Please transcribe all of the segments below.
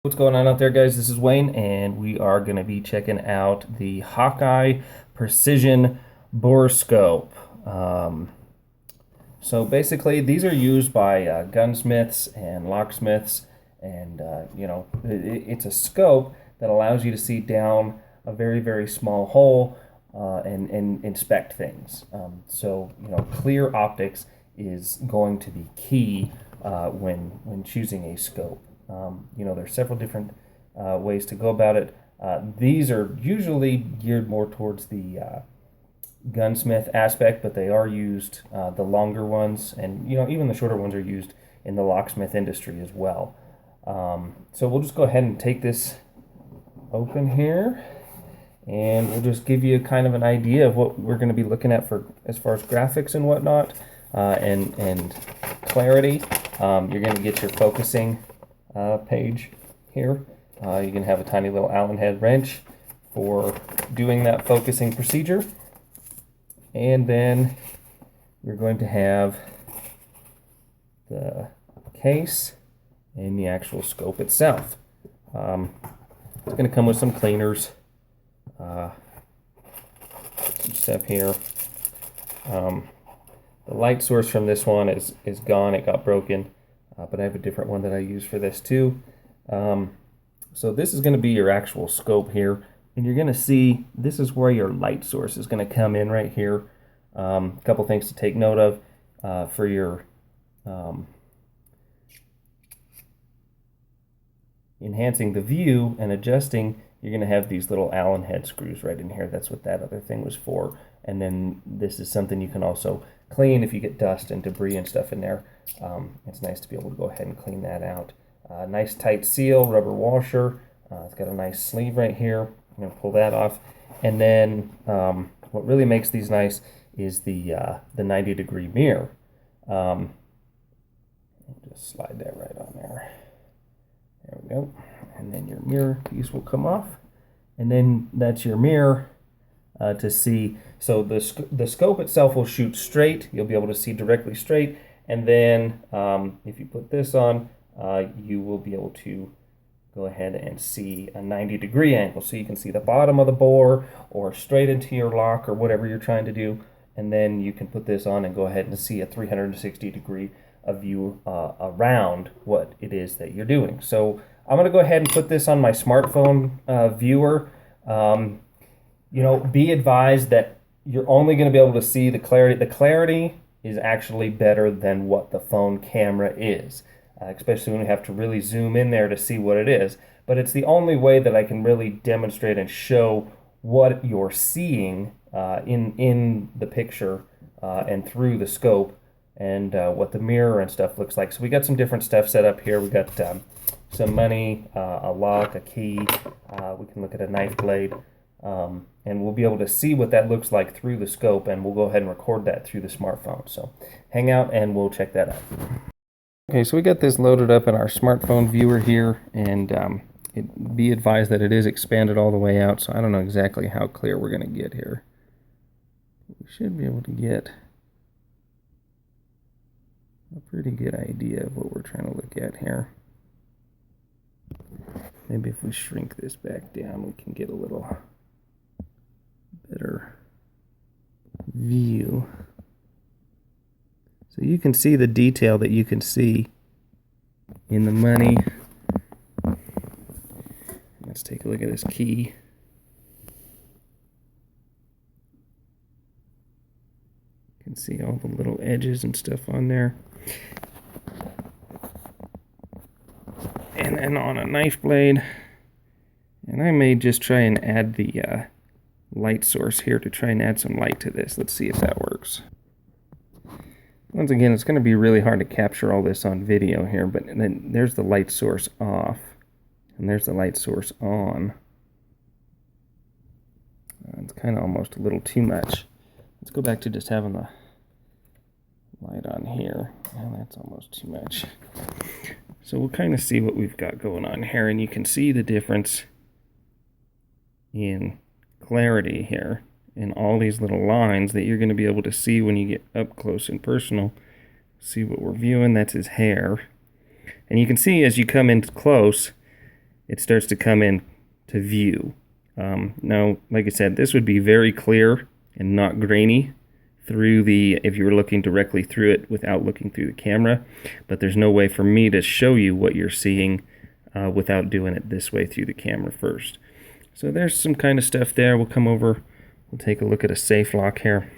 What's going on out there, guys? This is Wayne, and we are going to be checking out the Hawkeye Precision Borescope. So basically, these are used by gunsmiths and locksmiths, and it's a scope that allows you to see down a very, very small hole and inspect things. Clear optics is going to be key when choosing a scope. There's several different ways to go about it. These are usually geared more towards the gunsmith aspect, but they are used, the longer ones, and even the shorter ones are used in the locksmith industry as well. So we'll just go ahead and take this open here, and we'll just give you kind of an idea of what we're going to be looking at for as far as graphics and whatnot, and clarity. You're going to get your focusing page here. You can have a tiny little Allen head wrench for doing that focusing procedure. And then you're going to have the case and the actual scope itself. It's going to come with some cleaners, some stuff here. The light source from this one is gone. It got broken. But I have a different one that I use for this too. So this is going to be your actual scope here, and you're going to see this is where your light source is going to come in right here. A couple things to take note of for your enhancing the view and adjusting. You're going to have these little Allen head screws right in here. That's what that other thing was for. And then this is something you can also clean if you get dust and debris and stuff in there. It's nice to be able to go ahead and clean that out. Nice tight seal, rubber washer. It's got a nice sleeve right here. I'm going to pull that off. And then what really makes these nice is the 90-degree mirror. Just slide that right on there. There we go. And then your mirror piece will come off. And then that's your mirror to see. So the scope itself will shoot straight. You'll be able to see directly straight. And then if you put this on, you will be able to go ahead and see a 90-degree angle. So you can see the bottom of the bore or straight into your lock or whatever you're trying to do. And then you can put this on and go ahead and see a 360-degree view around what it is that you're doing. So I'm going to go ahead and put this on my smartphone viewer. Be advised that you're only going to be able to see the clarity. The clarity is actually better than what the phone camera is, especially when we have to really zoom in there to see what it is. But it's the only way that I can really demonstrate and show what you're seeing in the picture and through the scope, and what the mirror and stuff looks like. So we got some different stuff set up here. We got some money, a lock, a key. We can look at a knife blade. And we'll be able to see what that looks like through the scope, and we'll go ahead and record that through the smartphone. So hang out and we'll check that out. Okay, so we got this loaded up in our smartphone viewer here, and be advised that it is expanded all the way out, so I don't know exactly how clear we're going to get here. We should be able to get a pretty good idea of what we're trying to look at here. Maybe if we shrink this back down, we can get a little better view. So you can see the detail that you can see in the money. Let's take a look at this key. You can see all the little edges and stuff on there. And then on a knife blade, and I may just try and add the light source here to try and add some light to this. Let's see if that works. Once again, it's going to be really hard to capture all this on video here, but then there's the light source off, and there's the light source on. It's kind of almost a little too much. Let's go back to just having the light on here. Well, that's almost too much. So we'll kind of see what we've got going on here, and you can see the difference in clarity here in all these little lines that you're going to be able to see when you get up close and personal. See what we're viewing, that's his hair. And you can see as you come in close, it starts to come in to view. Now, like I said, this would be very clear and not grainy through the, if you were looking directly through it without looking through the camera, but there's no way for me to show you what you're seeing without doing it this way through the camera first. So there's some kind of stuff there. We'll come over, we'll take a look at a safe lock here.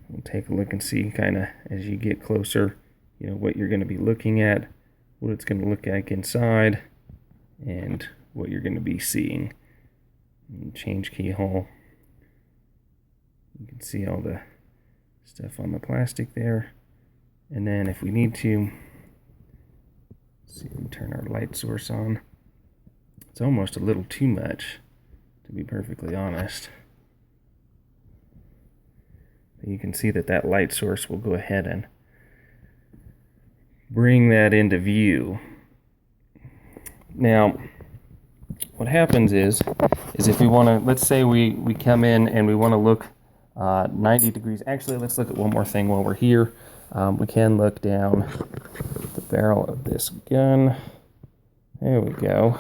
We'll take a look and see kind of as you get closer, you know, what you're going to be looking at, what it's going to look like inside, and what you're going to be seeing. And change keyhole. You can see all the stuff on the plastic there. And then if we need to, let's see if we turn our light source on. It's almost a little too much, to be perfectly honest. But you can see that that light source will go ahead and bring that into view. Now, what happens is if we want to, let's say we come in and we want to look 90 degrees. Actually, let's look at one more thing while we're here. We can look down the barrel of this gun. There we go.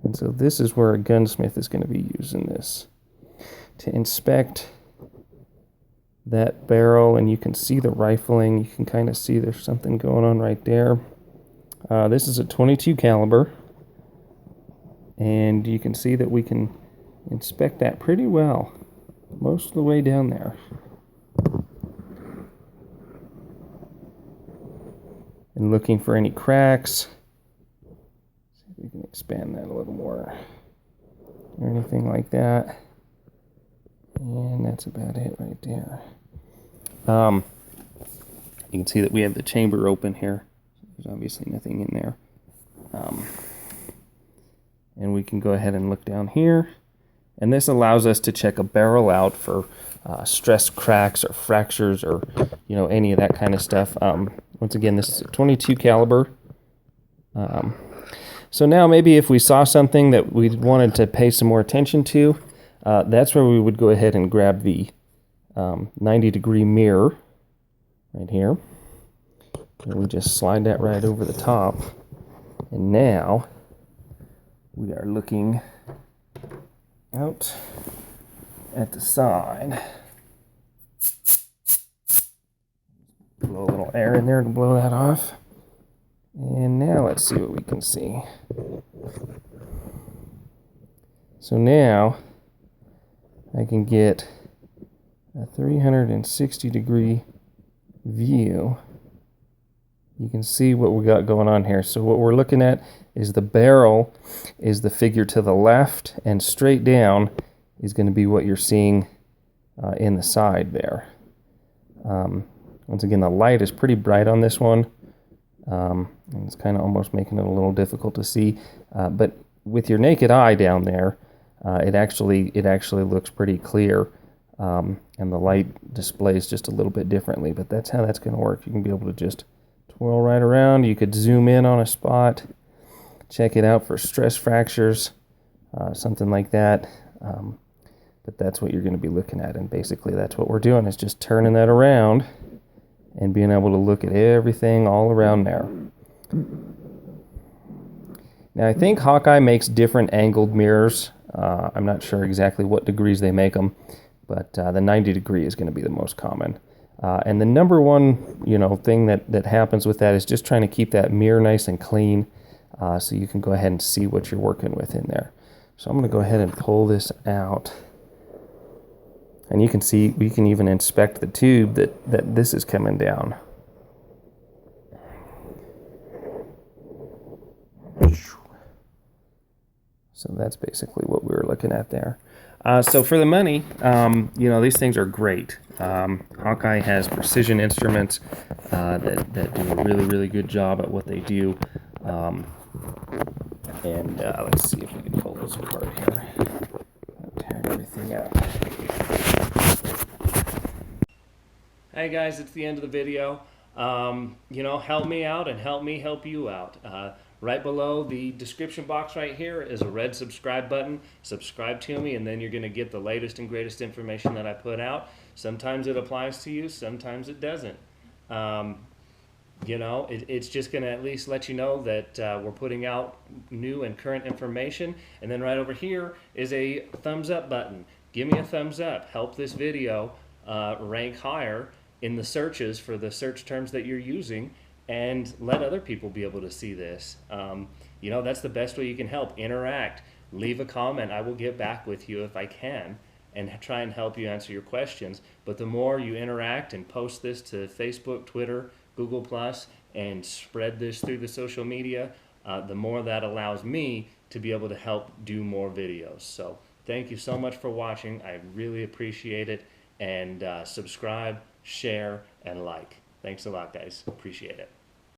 And so this is where a gunsmith is going to be using this to inspect that barrel, and you can see the rifling. You can kind of see there's something going on right there. This is a .22 caliber, and you can see that we can inspect that pretty well most of the way down there. And looking for any cracks. See if we can expand that a little more or anything like that. And that's about it right there. You can see that we have the chamber open here. There's obviously nothing in there. And we can go ahead and look down here. And this allows us to check a barrel out for stress cracks or fractures or, you know, any of that kind of stuff. Once again, this is a .22 caliber. So now maybe if we saw something that we wanted to pay some more attention to, that's where we would go ahead and grab the 90-degree mirror right here. And we just slide that right over the top. And now we are looking out at the side. Blow a little air in there to blow that off. And now let's see what we can see. So now I can get a 360-degree view. You can see what we got going on here. So what we're looking at is the barrel is the figure to the left, and straight down is going to be what you're seeing in the side there. Once again, the light is pretty bright on this one. And it's kind of almost making it a little difficult to see. But with your naked eye down there, it actually looks pretty clear. And the light displays just a little bit differently. But that's how that's going to work. You can be able to just twirl right around. You could zoom in on a spot, check it out for stress fractures, something like that. But that's what you're going to be looking at. And basically that's what we're doing, is just turning that around and being able to look at everything all around there. Now, I think Hawkeye makes different angled mirrors. I'm not sure exactly what degrees they make them, but the 90 degree is going to be the most common. And the number one, thing that happens with that is just trying to keep that mirror nice and clean, so you can go ahead and see what you're working with in there. So I'm going to go ahead and pull this out. And you can see, we can even inspect the tube that this is coming down. So that's basically what we were looking at there. So for the money, these things are great. Hawkeye has precision instruments that do a really, really good job at what they do. Let's see if we can pull this apart here. Tear everything out. Hey guys, it's the end of the video. Help me out and help me help you out. Right below the description box right here is a red subscribe button. Subscribe to me, and then you're going to get the latest and greatest information that I put out. Sometimes it applies to you, sometimes it doesn't. You know, it's just going to at least let you know that we're putting out new and current information. And then right over here is a thumbs up button. Give me a thumbs up. Help this video rank higher in the searches for the search terms that you're using, and let other people be able to see this. You know, that's the best way you can help. Interact. Leave a comment. I will get back with you if I can and try and help you answer your questions. But the more you interact and post this to Facebook, Twitter, Google Plus, and spread this through the social media, the more that allows me to be able to help do more videos. So thank you so much for watching. I really appreciate it. And subscribe, share, and like. Thanks a lot, guys. Appreciate it.